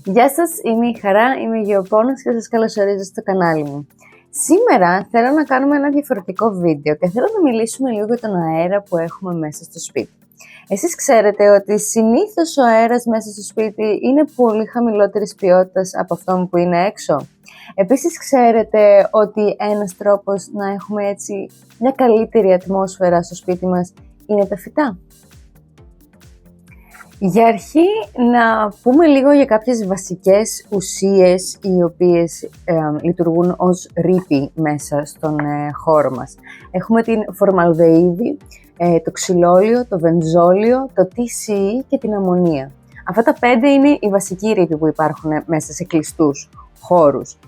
Γεια σας, είμαι η Χαρά, είμαι η Γεωπόνος και σας καλωσορίζω στο κανάλι μου. Σήμερα θέλω να κάνουμε ένα διαφορετικό βίντεο και θέλω να μιλήσουμε λίγο για τον αέρα που έχουμε μέσα στο σπίτι. Εσείς ξέρετε ότι συνήθως ο αέρας μέσα στο σπίτι είναι πολύ χαμηλότερης ποιότητας από αυτόν που είναι έξω. Επίσης ξέρετε ότι ένας τρόπος να έχουμε έτσι μια καλύτερη ατμόσφαιρα στο σπίτι μας είναι τα φυτά. Για αρχή να πούμε λίγο για κάποιες βασικές ουσίες οι οποίες λειτουργούν ως ρήπη μέσα στον χώρο μας. Έχουμε την φορμαλδεΐδη, το ξυλόλιο, το βενζόλιο, το TCE και την αμμονία. Αυτά τα 5 είναι οι βασικοί ρήποι που υπάρχουν μέσα σε κλειστούς χώρους.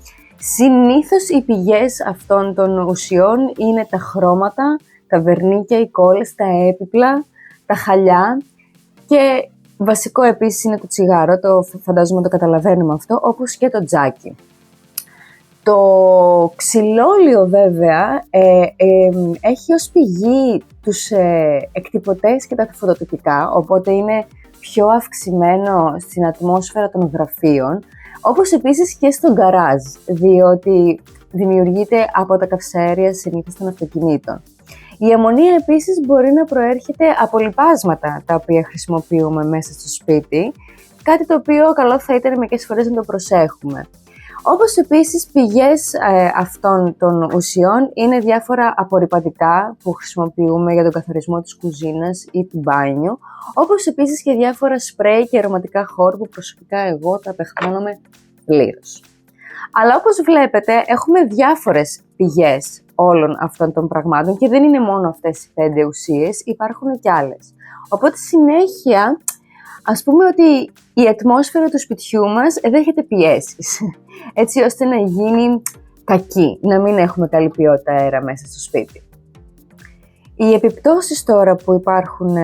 Συνήθως οι πηγές αυτών των ουσιών είναι τα χρώματα, τα βερνίκια, οι κόλλες, τα έπιπλα, τα χαλιά και βασικό επίσης είναι το τσιγάρο, το φαντάζομαι το καταλαβαίνουμε αυτό, όπως και το τζάκι. Το ξυλόλιο βέβαια έχει ως πηγή τους εκτυπωτές και τα φωτοτυπικά, οπότε είναι πιο αυξημένο στην ατμόσφαιρα των γραφείων, όπως επίσης και στο γκαράζ, διότι δημιουργείται από τα καυσαέρια συνήθως των αυτοκινήτων. Η αμμονία επίσης μπορεί να προέρχεται από λιπάσματα τα οποία χρησιμοποιούμε μέσα στο σπίτι, κάτι το οποίο καλό θα ήταν μερικές φορές να το προσέχουμε. Όπως επίσης πηγές αυτών των ουσιών είναι διάφορα απορρυπαντικά που χρησιμοποιούμε για τον καθαρισμό της κουζίνας ή του μπάνιου, όπως επίσης και διάφορα σπρέι και αρωματικά χώρο που προσωπικά εγώ τα απεχθάνομαι πλήρως. Αλλά όπως βλέπετε έχουμε διάφορες πηγές όλων αυτών των πραγμάτων και δεν είναι μόνο αυτές οι 5 ουσίες, υπάρχουν και άλλες. Οπότε συνέχεια ας πούμε ότι η ατμόσφαιρα του σπιτιού μας δέχεται πιέσεις, έτσι ώστε να γίνει κακή, να μην έχουμε καλή ποιότητα αέρα μέσα στο σπίτι. Οι επιπτώσεις τώρα που υπάρχουν,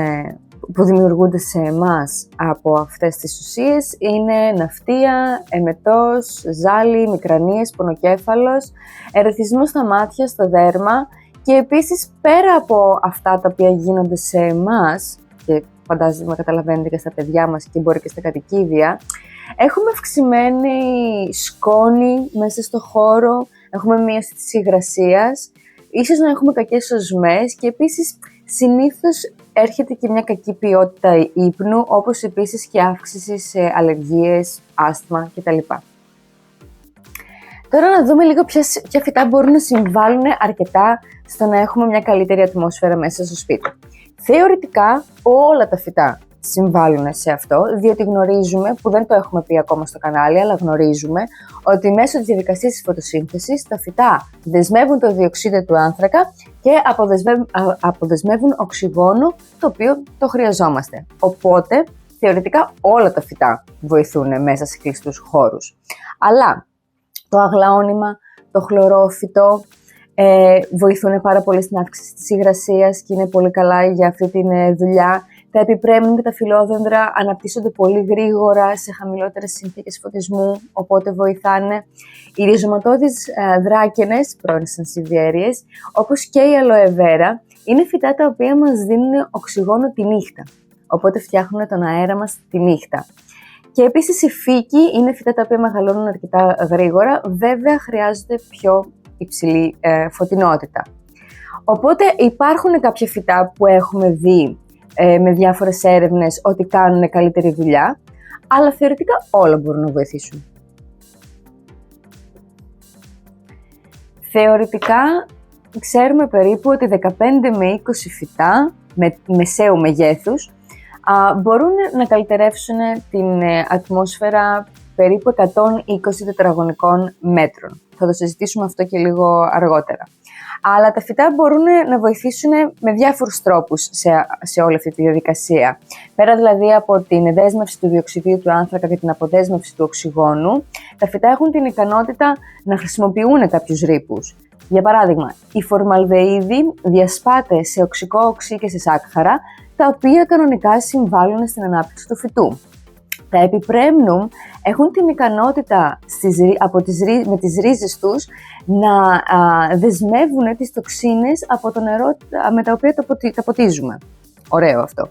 που δημιουργούνται σε εμάς από αυτές τις ουσίες είναι ναυτία, εμετός, ζάλι, μικρανίες, πονοκέφαλος, ερεθισμός στα μάτια, στο δέρμα και επίσης πέρα από αυτά τα οποία γίνονται σε εμάς και φαντάζομαι καταλαβαίνετε και στα παιδιά μας και μπορεί και στα κατοικίδια, έχουμε αυξημένη σκόνη μέσα στο χώρο, έχουμε μείωση της υγρασίας, ίσως να έχουμε κακές οσμές και επίσης συνήθως έρχεται και μια κακή ποιότητα ύπνου, όπως επίσης και αύξηση σε αλλεργίες, άσθμα κτλ. Τώρα να δούμε λίγο ποια φυτά μπορούν να συμβάλλουν αρκετά στο να έχουμε μια καλύτερη ατμόσφαιρα μέσα στο σπίτι. Θεωρητικά όλα τα φυτά συμβάλλουν σε αυτό, διότι γνωρίζουμε, που δεν το έχουμε πει ακόμα στο κανάλι, αλλά γνωρίζουμε ότι μέσω της διαδικασίας της φωτοσύνθεσης τα φυτά δεσμεύουν το διοξείδιο του άνθρακα και αποδεσμεύουν οξυγόνο, το οποίο το χρειαζόμαστε. Οπότε, θεωρητικά όλα τα φυτά βοηθούν μέσα σε κλειστούς χώρους. Αλλά το αγλαώνημα, το χλωρόφυτο, βοηθούν πάρα πολύ στην αύξηση της υγρασίας και είναι πολύ καλά για αυτή τη δουλειά. Τα επιπρέμνουν και τα φυλλόδεντρα αναπτύσσονται πολύ γρήγορα σε χαμηλότερες συνθήκες φωτισμού, οπότε βοηθάνε. Οι ριζωματώδεις δράκενες, πρώην σανσιβιέριες, όπως και η αλοεβέρα, είναι φυτά τα οποία μας δίνουν οξυγόνο τη νύχτα, οπότε φτιάχνουν τον αέρα μας τη νύχτα. Και επίσης οι φύκοι είναι φυτά τα οποία μεγαλώνουν αρκετά γρήγορα, βέβαια χρειάζονται πιο υψηλή φωτεινότητα. Οπότε υπάρχουν κάποια φυτά που έχουμε δει με διάφορες έρευνες ότι κάνουν καλύτερη δουλειά, αλλά θεωρητικά όλα μπορούν να βοηθήσουν. Θεωρητικά ξέρουμε περίπου ότι 15 με 20 φυτά μεσαίου μεγέθους μπορούν να καλυτερεύσουν την ατμόσφαιρα περίπου 120 τετραγωνικών μέτρων. Θα το συζητήσουμε αυτό και λίγο αργότερα. Αλλά τα φυτά μπορούν να βοηθήσουν με διάφορους τρόπους σε όλη αυτή τη διαδικασία. Πέρα δηλαδή από την δέσμευση του διοξειδίου του άνθρακα και την αποδέσμευση του οξυγόνου, τα φυτά έχουν την ικανότητα να χρησιμοποιούν κάποιους ρήπους. Για παράδειγμα, η φορμαλδεΐδη διασπάται σε οξικό οξύ και σε σάκχαρα, τα οποία κανονικά συμβάλλουν στην ανάπτυξη του φυτού. Τα επιπρέμνουμ έχουν την ικανότητα με τις ρίζες τους να δεσμεύουν τις τοξίνες από το νερό με τα οποία τα ποτίζουμε. Ωραίο αυτό.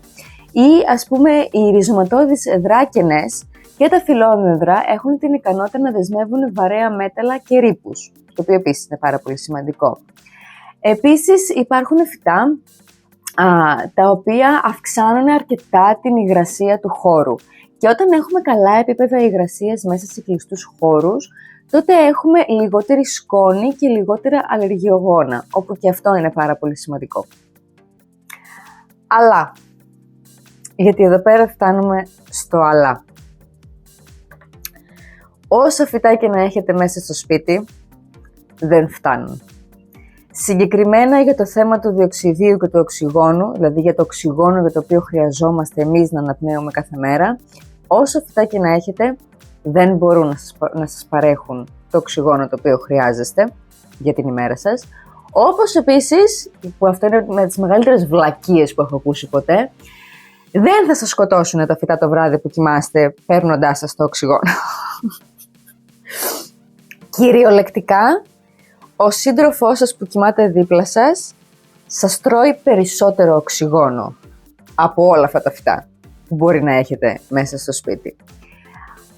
Ή ας πούμε οι ριζωματώδεις δράκενες και τα φυλλόνευρα έχουν την ικανότητα να δεσμεύουν βαρέα μέταλλα και ρήπους, το οποίο επίσης είναι πάρα πολύ σημαντικό. Επίσης υπάρχουν φυτά τα οποία αυξάνουν αρκετά την υγρασία του χώρου. Και όταν έχουμε καλά επίπεδα υγρασίας μέσα σε κλειστούς χώρους, τότε έχουμε λιγότερη σκόνη και λιγότερα αλλεργιογόνα, όπου και αυτό είναι πάρα πολύ σημαντικό. Αλλά, γιατί εδώ πέρα φτάνουμε στο αλλά. Όσα φυτά και να έχετε μέσα στο σπίτι, δεν φτάνουν. Συγκεκριμένα για το θέμα του διοξιδίου και του οξυγόνου, δηλαδή για το οξυγόνο για το οποίο χρειαζόμαστε εμείς να αναπνέουμε κάθε μέρα, όσο φυτά και να έχετε, δεν μπορούν να σας παρέχουν το οξυγόνο το οποίο χρειάζεστε για την ημέρα σας. Όπως επίσης, που αυτό είναι με τις μεγαλύτερες βλακίες που έχω ακούσει ποτέ, δεν θα σας σκοτώσουν τα φυτά το βράδυ που κοιμάστε παίρνοντάς σας το οξυγόνο. Κυριολεκτικά, ο σύντροφός σας που κοιμάται δίπλα σας τρώει περισσότερο οξυγόνο από όλα αυτά τα φυτά που μπορεί να έχετε μέσα στο σπίτι.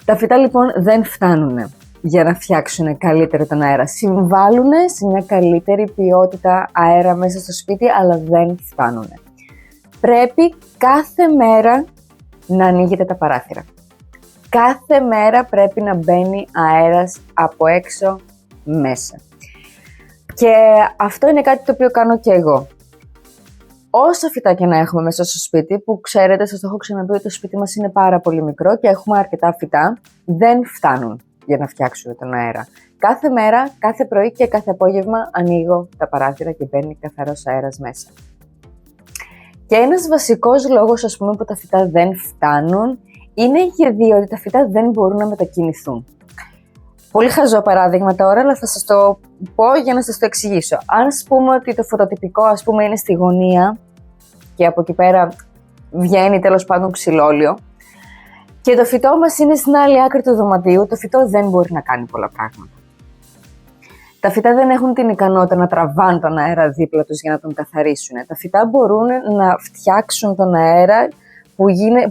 Τα φυτά λοιπόν δεν φτάνουν για να φτιάξουν καλύτερο τον αέρα. Συμβάλλουν σε μια καλύτερη ποιότητα αέρα μέσα στο σπίτι, αλλά δεν φτάνουν. Πρέπει κάθε μέρα να ανοίγετε τα παράθυρα. Κάθε μέρα πρέπει να μπαίνει αέρας από έξω μέσα. Και αυτό είναι κάτι το οποίο κάνω και εγώ. Όσα φυτά και να έχουμε μέσα στο σπίτι, που ξέρετε, σας το έχω ξαναπεί ότι το σπίτι μας είναι πάρα πολύ μικρό και έχουμε αρκετά φυτά, δεν φτάνουν για να φτιάξουν τον αέρα. Κάθε μέρα, κάθε πρωί και κάθε απόγευμα ανοίγω τα παράθυρα και μπαίνει καθαρός αέρας μέσα. Και ένας βασικός λόγος, ας πούμε, που τα φυτά δεν φτάνουν, είναι διότι τα φυτά δεν μπορούν να μετακινηθούν. Πολύ χαζό παράδειγμα τώρα, αλλά θα σας το πω για να σας το εξηγήσω. Αν ας πούμε ότι το φωτοτυπικό είναι στη γωνία και από εκεί πέρα βγαίνει τέλος πάντων ξυλόλιο και το φυτό μας είναι στην άλλη άκρη του δωματίου, το φυτό δεν μπορεί να κάνει πολλά πράγματα. Τα φυτά δεν έχουν την ικανότητα να τραβάνε τον αέρα δίπλα τους για να τον καθαρίσουν. Τα φυτά μπορούν να φτιάξουν τον αέρα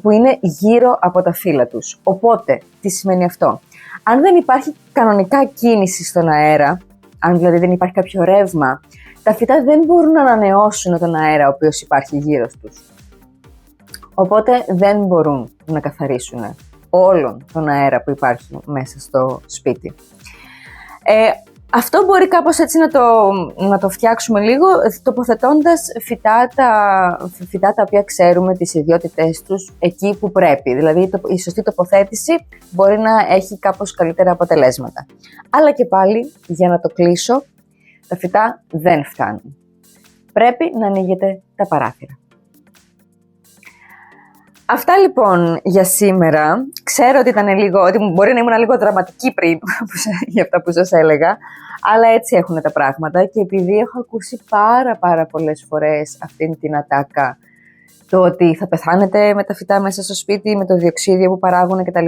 που είναι γύρω από τα φύλλα τους. Οπότε, τι σημαίνει αυτό? Αν δεν υπάρχει κανονικά κίνηση στον αέρα, αν δηλαδή δεν υπάρχει κάποιο ρεύμα, τα φυτά δεν μπορούν να ανανεώσουν τον αέρα ο οποίος υπάρχει γύρω τους. Οπότε δεν μπορούν να καθαρίσουν όλον τον αέρα που υπάρχει μέσα στο σπίτι. Αυτό μπορεί κάπως έτσι να το φτιάξουμε λίγο, τοποθετώντας φυτά τα οποία ξέρουμε τις ιδιότητές τους εκεί που πρέπει. Δηλαδή η σωστή τοποθέτηση μπορεί να έχει κάπως καλύτερα αποτελέσματα. Αλλά και πάλι, για να το κλείσω, τα φυτά δεν φτάνουν. Πρέπει να ανοίγετε τα παράθυρα. Αυτά λοιπόν για σήμερα. Ξέρω ότι ότι μπορεί να ήμουν λίγο δραματική πριν για αυτά που σας έλεγα, αλλά έτσι έχουν τα πράγματα και επειδή έχω ακούσει πάρα πολλές φορές αυτήν την ατάκα, το ότι θα πεθάνετε με τα φυτά μέσα στο σπίτι, με το διοξίδιο που παράγουν κτλ.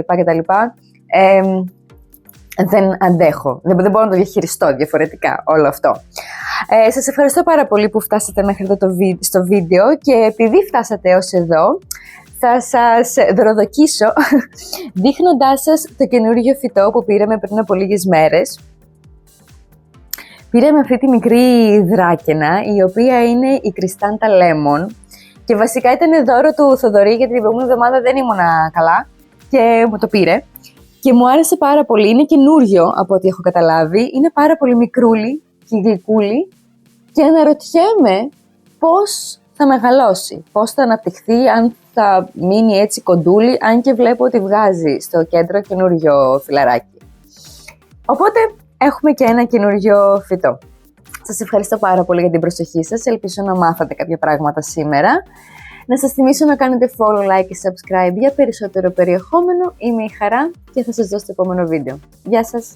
Δεν αντέχω, δεν μπορώ να το διαχειριστώ διαφορετικά όλο αυτό. Σας ευχαριστώ πάρα πολύ που φτάσατε μέχρι εδώ στο βίντεο και επειδή φτάσατε ως εδώ, θα σας δωροδοκίσω δείχνοντάς σας το καινούργιο φυτό που πήραμε πριν από λίγες μέρες. Πήραμε αυτή τη μικρή δράκαινα, η οποία είναι η Κρυστάντα Lemon και βασικά ήταν δώρο του Θοδωρή γιατί την προηγούμενη εβδομάδα δεν ήμουνα καλά και μου το πήρε και μου άρεσε πάρα πολύ. Είναι καινούριο από ό,τι έχω καταλάβει, είναι πάρα πολύ μικρούλι και γλυκούλι και αναρωτιέμαι πώς θα μεγαλώσει, πώς θα αναπτυχθεί, αν θα μείνει έτσι κοντούλι, αν και βλέπω ότι βγάζει στο κέντρο καινούριο φιλαράκι. Οπότε έχουμε και ένα καινούριο φυτό. Σας ευχαριστώ πάρα πολύ για την προσοχή σας, ελπίζω να μάθατε κάποια πράγματα σήμερα. Να σας θυμίσω να κάνετε follow, like και subscribe για περισσότερο περιεχόμενο. Είμαι η Χαρά και θα σας δω στο επόμενο βίντεο. Γεια σας!